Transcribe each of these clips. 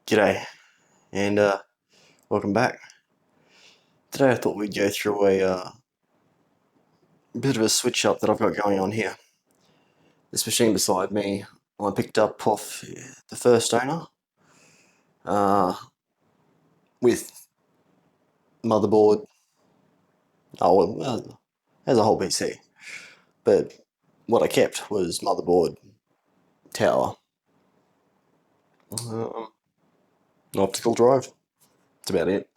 G'day, and welcome back. Today I thought we'd go through a bit of a switch up that I've got going on here. This machine beside me, I picked up off the first owner uh, with motherboard, as a whole PC, but what I kept was motherboard, tower, um, an optical drive. That's about it.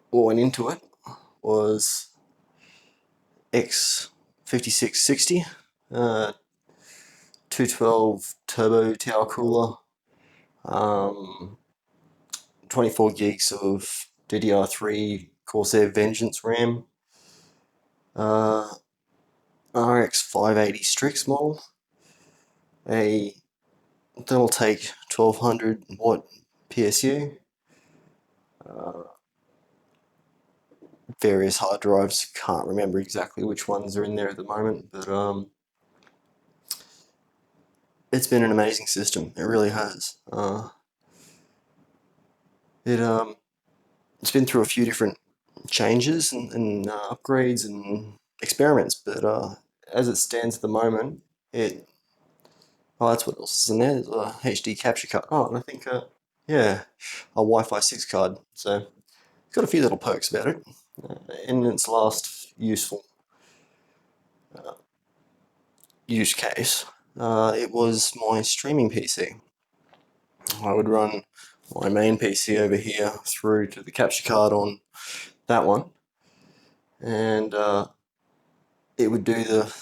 What went into it was X5660, 212 turbo tower cooler, um, 24 gigs of DDR3 Corsair Vengeance RAM, RX580 Strix model, a that'll take 1200 watt PSU, uh, various hard drives. Can't remember exactly which ones are in there at the moment, but it's been an amazing system. It really has. It's been through a few different changes and upgrades and experiments, but as it stands at the moment, it oh, that's what else is in there. There's a HD capture card. Oh, and I think yeah, a Wi-Fi 6 card. So it's got a few little perks about it. In its last useful uh, use case, it was my streaming PC. I would run my main PC over here through to the capture card on that one, and it would do the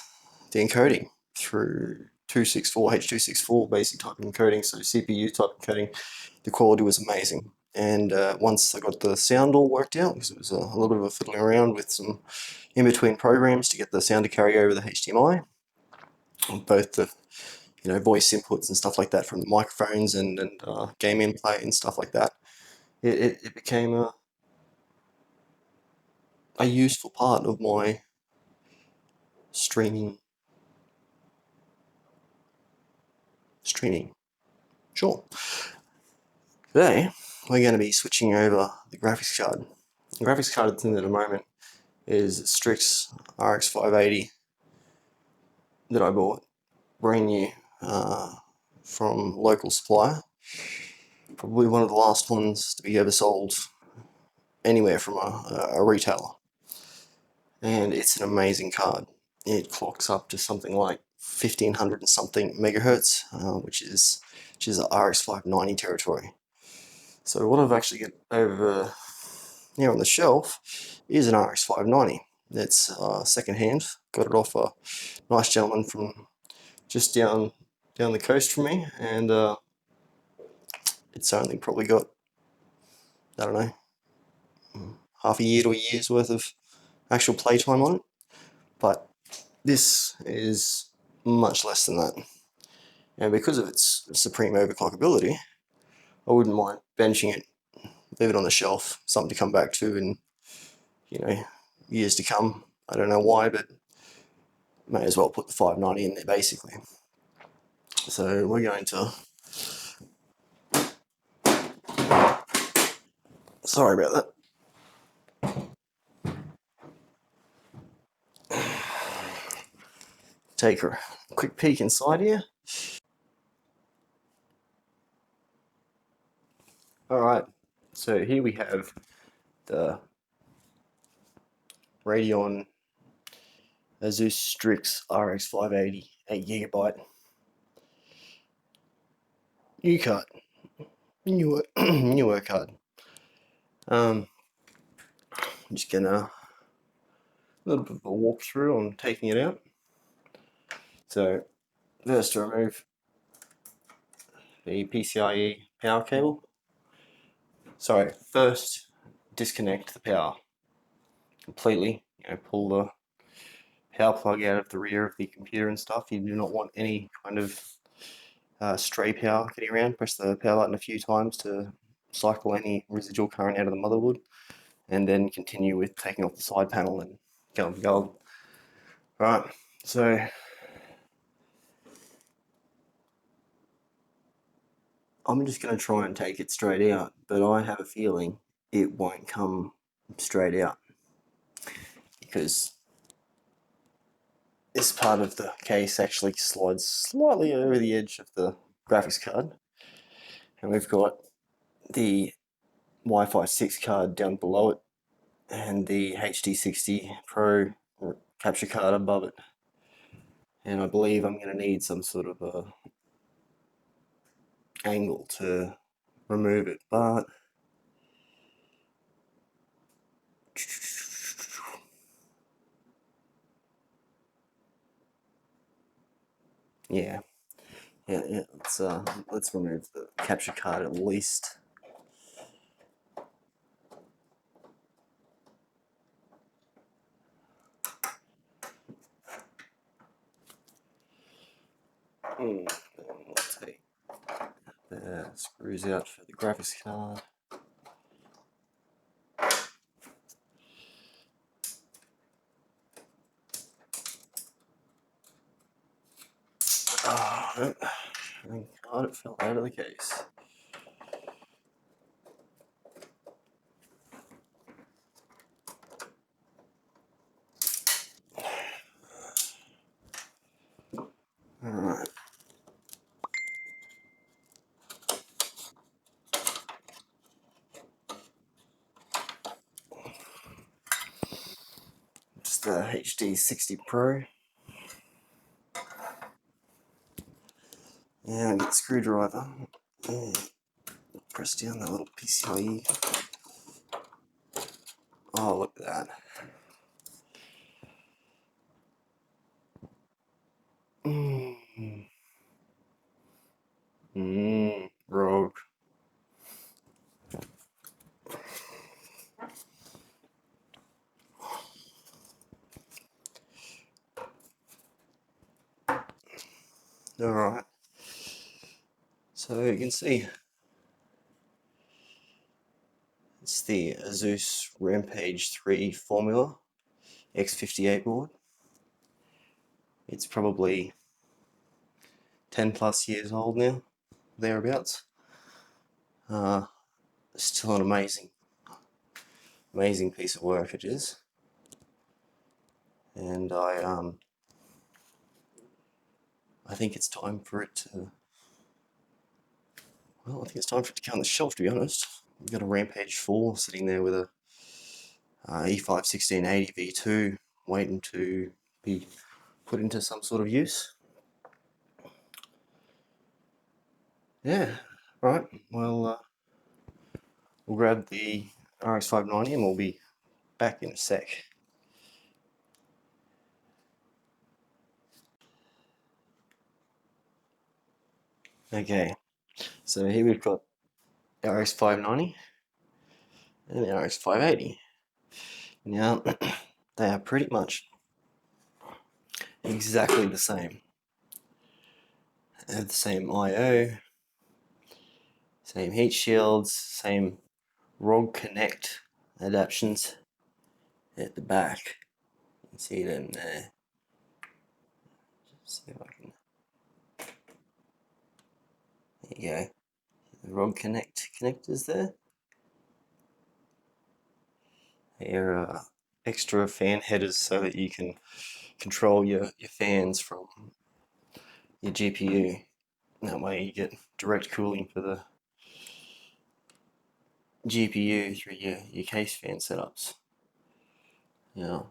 encoding through 264 H.264 basic type encoding, so CPU type encoding. The quality was amazing, and once I got the sound all worked out, because it was a little bit of a fiddling around with some in-between programs to get the sound to carry over the HDMI, both the voice inputs and stuff like that from the microphones and game inplay and stuff like that. It became a useful part of my streaming. Sure. Today, we're going to be switching over the graphics card. The graphics card that's in at the moment is Strix RX580 that I bought, brand new, from local supplier. Probably one of the last ones to be ever sold anywhere from a retailer. And it's an amazing card. It clocks up to something like 1500 and something megahertz, which is a RX590 territory. So what I've actually got over here on the shelf is an RX590. It's second hand. Got it off a nice gentleman from just down the coast from me, and it's only probably got, I don't know, half a year to a year's worth of actual playtime on it. But this is much less than that, and because of its supreme overclockability, I wouldn't mind benching it, leave it on the shelf, something to come back to in years to come. I don't know why, but may as well put the 590 in there basically. So we're going to, sorry about that, take a quick peek inside here. Alright, so here we have the Radeon Asus Strix RX580 8GB new card, newer card. I'm just gonna a little bit of a walkthrough on taking it out. So first, to remove the PCIe power cable. Sorry, first disconnect the power completely. Pull the power plug out of the rear of the computer and stuff. You do not want any kind of stray power getting around. Press the power button a few times to cycle any residual current out of the motherboard, and then continue with taking off the side panel and going. Right, so I'm just going to try and take it straight out, but I have a feeling it won't come straight out because this part of the case actually slides slightly over the edge of the graphics card, and we've got the Wi-Fi 6 card down below it and the HD60 Pro capture card above it. And I believe I'm going to need some sort of a angle to remove it, but yeah, let's remove the capture card at least. We'll take the screws out for the graphics card. Oh, thank God it fell out of the case. Alright. Just the HD60 Pro. Yeah, I get the screwdriver. Press down that little PCIe. Oh, look at that. Rogue. Alright. So you can see it's the Asus Rampage 3 Formula X58 board. It's probably 10 plus years old now, thereabouts. Still an amazing piece of work it is. And I think it's time for it to, well, I think it's time for it to go on the shelf, to be honest. We've got a Rampage 4 sitting there with a E5 1680 V2 waiting to be put into some sort of use. Yeah, right, well, we'll grab the RX590 and we'll be back in a sec. Okay, so here we've got the RX590 and the RX580. Now, they are pretty much exactly the same. They have the same I/O, same heat shields, same ROG Connect adaptions at the back. You can see them there. Just see if I can. There you go. The ROG Connect connectors there. They're extra fan headers so that you can control your fans from your GPU. That way you get direct cooling for the GPU through your case fan setups. Yeah.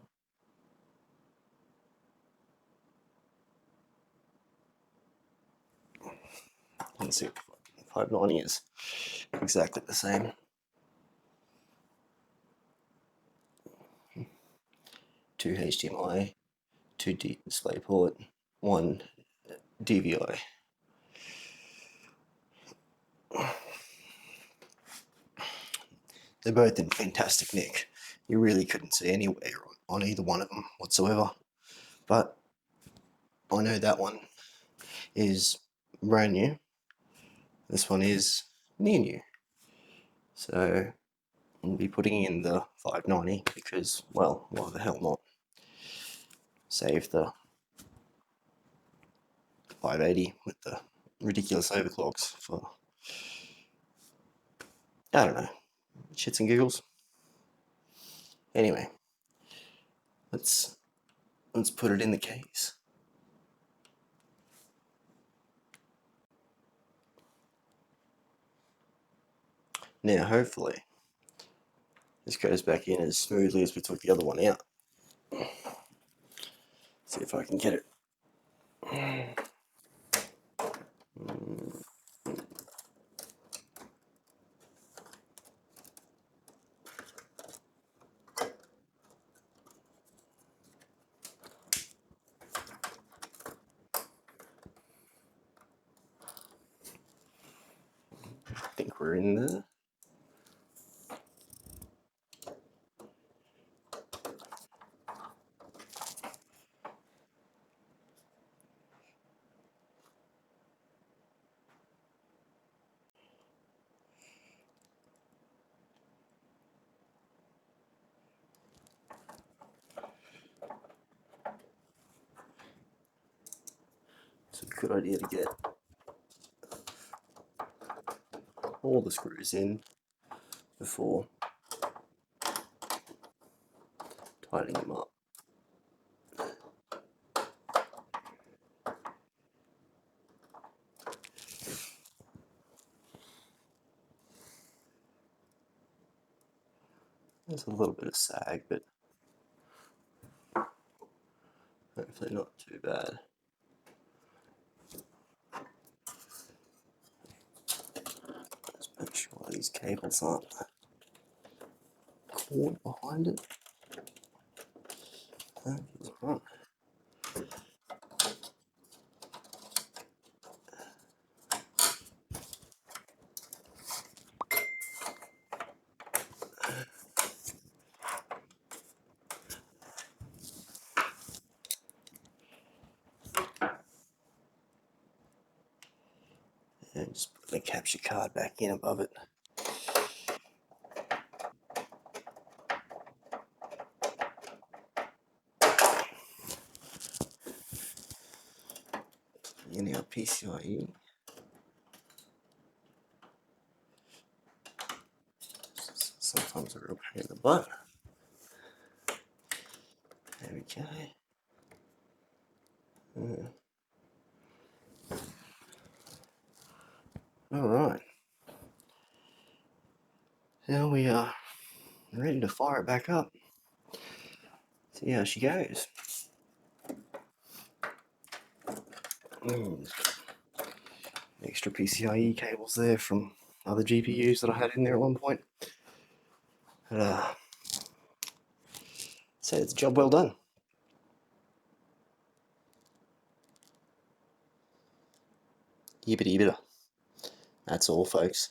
Let's see, 590 is exactly the same. Two HDMI, two DisplayPort, one DVI. They're both in fantastic nick. You really couldn't see any wear on either one of them whatsoever. But I know that one is brand new. This one is near new. So I'll be putting in the 590 because, well, why the hell not? Save the 580 with the ridiculous overclocks for I don't know, shits and giggles. Anyway, let's put it in the case. Now, hopefully, this goes back in as smoothly as we took the other one out. See if I can get it. I think we're in there. It's a good idea to get all the screws in before tightening them up. There's a little bit of sag, but hopefully not too bad. Just make sure these cables aren't caught behind it. That is right. And just put the capture card back in above it. In our PCIe. Sometimes a real pain in the butt. There we go. Alright. Now we are ready to fire it back up. See how she goes. Extra PCIe cables there from other GPUs that I had in there at one point. But, so it's a job well done. Yibbity yibbita. That's all, folks.